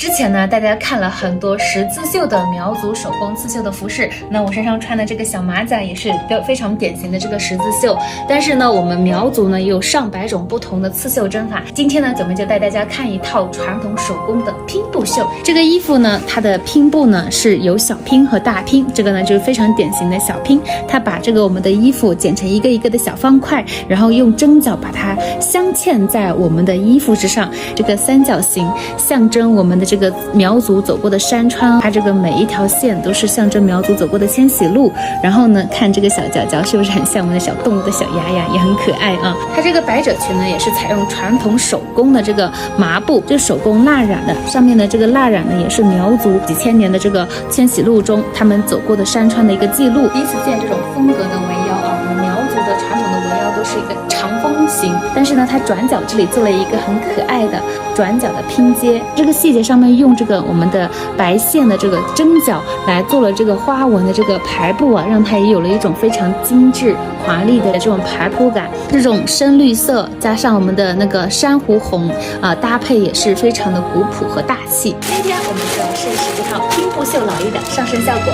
之前呢，大家看了很多十字绣的苗族手工刺绣的服饰，那我身上穿的这个小马甲也是非常典型的这个十字绣。但是呢，我们苗族呢也有上百种不同的刺绣针法。今天呢，咱们就带大家看一套传统手工的拼布绣。这个衣服呢，它的拼布呢是有小拼和大拼，这个呢就是非常典型的小拼。它把这个我们的衣服剪成一个一个的小方块，然后用针脚把它镶嵌在我们的衣服之上。这个三角形象征我们的这个苗族走过的山川，它这个每一条线都是象征苗族走过的迁徙路。然后呢，看这个小脚脚是不是很像我们的小动物的小牙牙，也很可爱啊。它这个百褶裙呢，也是采用传统手工的这个麻布，就手工蜡染的，上面的这个蜡染呢，也是苗族几千年的这个迁徙路中他们走过的山川的一个记录。第一次见这种风格的围腰啊，我们苗族的传统的围腰都是一个长方形，但是呢，它转角这里做了一个很可爱的转角的拼接，这个细节上面用这个我们的白线的这个针脚来做了这个花纹的这个排布啊，让它也有了一种非常精致华丽的这种排铺感。这种深绿色加上我们的那个珊瑚红搭配也是非常的古朴和大气。今天我们就要试一试这套拼布绣老衣的上身效果。